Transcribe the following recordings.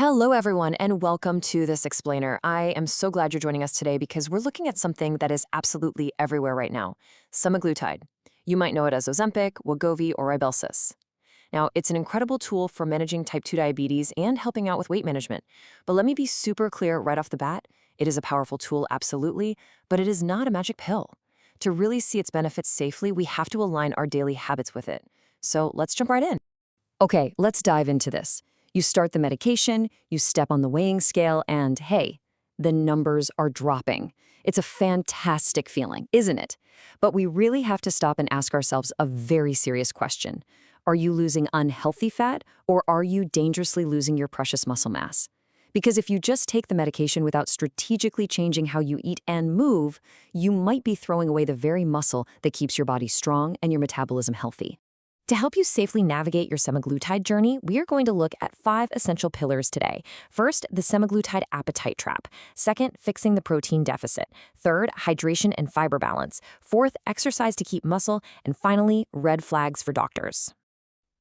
Hello, everyone, and welcome to this explainer. I am so glad you're joining us today because we're looking at something that is absolutely everywhere right now, semaglutide. You might know it as Ozempic, Wegovy, or Rybelsus. Now, it's an incredible tool for managing type 2 diabetes and helping out with weight management. But let me be super clear right off the bat. It is a powerful tool, absolutely, but it is not a magic pill. To really see its benefits safely, we have to align our daily habits with it. So let's jump right in. Okay, let's dive into this. You start the medication, you step on the weighing scale, and hey, the numbers are dropping. It's a fantastic feeling, isn't it? But we really have to stop and ask ourselves a very serious question. Are you losing unhealthy fat, or are you dangerously losing your precious muscle mass? Because if you just take the medication without strategically changing how you eat and move, you might be throwing away the very muscle that keeps your body strong and your metabolism healthy. To help you safely navigate your semaglutide journey, we are going to look at 5 essential pillars today. First, the semaglutide appetite trap. Second, fixing the protein deficit. Third, hydration and fiber balance. Fourth, exercise to keep muscle. And finally, red flags for doctors.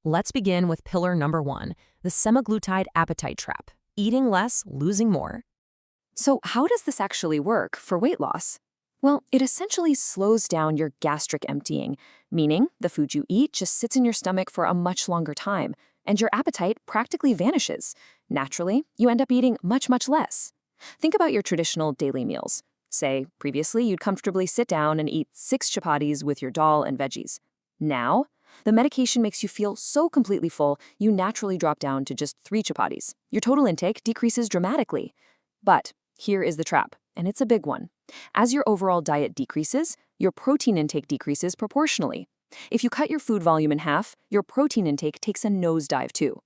Let's begin with pillar number 1, the semaglutide appetite trap. Eating less, losing more. So how does this actually work for weight loss? Well, it essentially slows down your gastric emptying, meaning the food you eat just sits in your stomach for a much longer time, and your appetite practically vanishes. Naturally, you end up eating much less. Think about your traditional daily meals. Say, previously you'd comfortably sit down and eat 6 chapatis with your dal and veggies. Now, the medication makes you feel so completely full, you naturally drop down to just 3 chapatis. Your total intake decreases dramatically. But here is the trap, and it's a big one. As your overall diet decreases, your protein intake decreases proportionally. If you cut your food volume in half, your protein intake takes a nosedive too.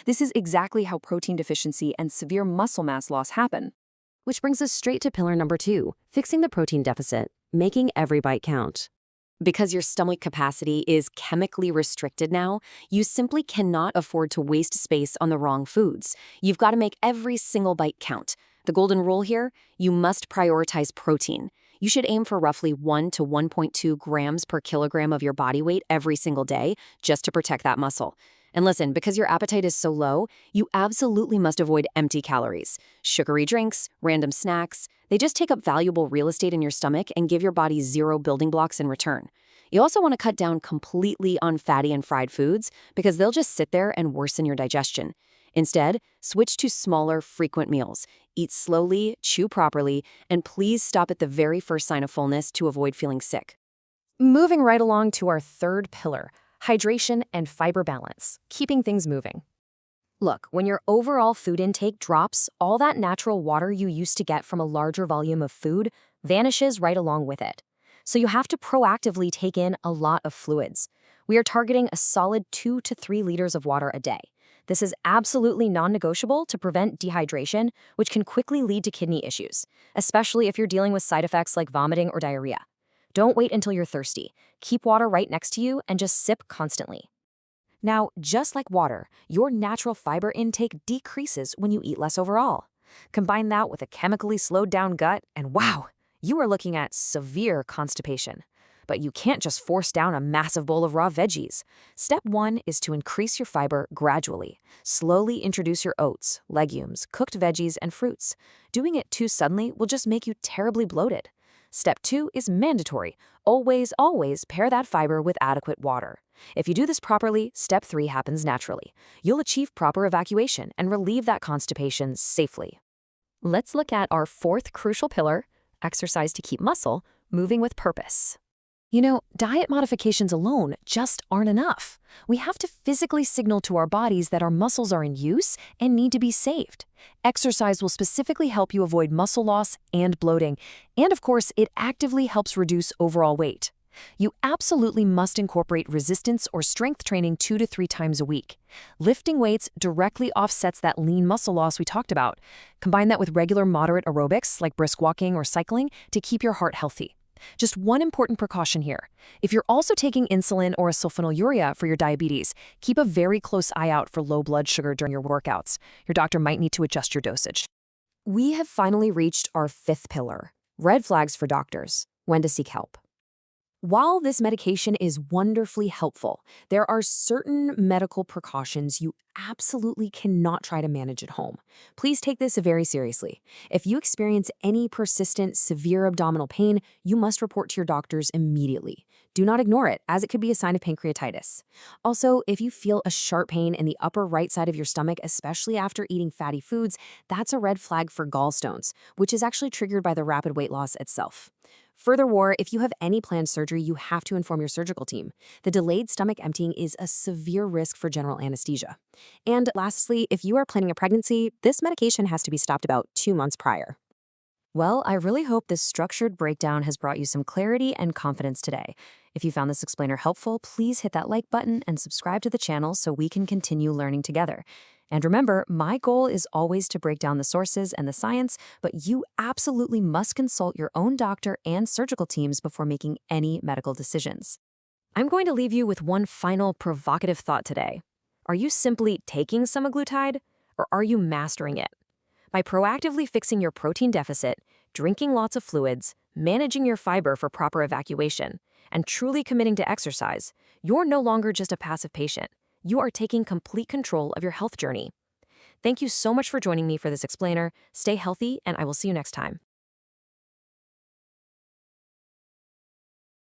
This is exactly how protein deficiency and severe muscle mass loss happen. Which brings us straight to pillar number 2, fixing the protein deficit, making every bite count. Because your stomach capacity is chemically restricted now, you simply cannot afford to waste space on the wrong foods. You've got to make every single bite count. The golden rule here, you must prioritize protein. You should aim for roughly 1 to 1.2 grams per kilogram of your body weight every single day just to protect that muscle. And listen, because your appetite is so low, you absolutely must avoid empty calories. Sugary drinks, random snacks, they just take up valuable real estate in your stomach and give your body 0 building blocks in return. You also want to cut down completely on fatty and fried foods because they'll just sit there and worsen your digestion. Instead, switch to smaller, frequent meals. Eat slowly, chew properly, and please stop at the very first sign of fullness to avoid feeling sick. Moving right along to our third pillar, hydration and fiber balance, keeping things moving. Look, when your overall food intake drops, all that natural water you used to get from a larger volume of food vanishes right along with it. So you have to proactively take in a lot of fluids. We are targeting a solid 2 to 3 liters of water a day. This is absolutely non-negotiable to prevent dehydration, which can quickly lead to kidney issues, especially if you're dealing with side effects like vomiting or diarrhea. Don't wait until you're thirsty. Keep water right next to you and just sip constantly. Now, just like water, your natural fiber intake decreases when you eat less overall. Combine that with a chemically slowed down gut, and wow, you are looking at severe constipation. But you can't just force down a massive bowl of raw veggies. Step 1 is to increase your fiber gradually. Slowly introduce your oats, legumes, cooked veggies, and fruits. Doing it too suddenly will just make you terribly bloated. Step 2 is mandatory. Always pair that fiber with adequate water. If you do this properly, step 3 happens naturally. You'll achieve proper evacuation and relieve that constipation safely. Let's look at our 4th crucial pillar, exercise to keep muscle, moving with purpose. You know, diet modifications alone just aren't enough. We have to physically signal to our bodies that our muscles are in use and need to be saved. Exercise will specifically help you avoid muscle loss and bloating, and of course, it actively helps reduce overall weight. You absolutely must incorporate resistance or strength training 2 to 3 times a week. Lifting weights directly offsets that lean muscle loss we talked about. Combine that with regular moderate aerobics like brisk walking or cycling to keep your heart healthy. Just one important precaution here. If you're also taking insulin or a sulfonylurea for your diabetes, keep a very close eye out for low blood sugar during your workouts. Your doctor might need to adjust your dosage. We have finally reached our 5th pillar, red flags for doctors, when to seek help. While this medication is wonderfully helpful, there are certain medical precautions you absolutely cannot try to manage at home. Please take this very seriously. If you experience any persistent, severe abdominal pain, you must report to your doctors immediately. Do not ignore it, as it could be a sign of pancreatitis. Also, if you feel a sharp pain in the upper right side of your stomach, especially after eating fatty foods, that's a red flag for gallstones, which is actually triggered by the rapid weight loss itself. Furthermore, if you have any planned surgery, you have to inform your surgical team. The delayed stomach emptying is a severe risk for general anesthesia. And lastly, if you are planning a pregnancy, this medication has to be stopped about 2 months prior. Well, I really hope this structured breakdown has brought you some clarity and confidence today. If you found this explainer helpful, please hit that like button and subscribe to the channel so we can continue learning together. And remember, my goal is always to break down the sources and the science, but you absolutely must consult your own doctor and surgical teams before making any medical decisions. I'm going to leave you with one final provocative thought today. Are you simply taking semaglutide, or are you mastering it? By proactively fixing your protein deficit, drinking lots of fluids, managing your fiber for proper evacuation, and truly committing to exercise, you're no longer just a passive patient. You are taking complete control of your health journey. Thank you so much for joining me for this explainer. Stay healthy, and I will see you next time.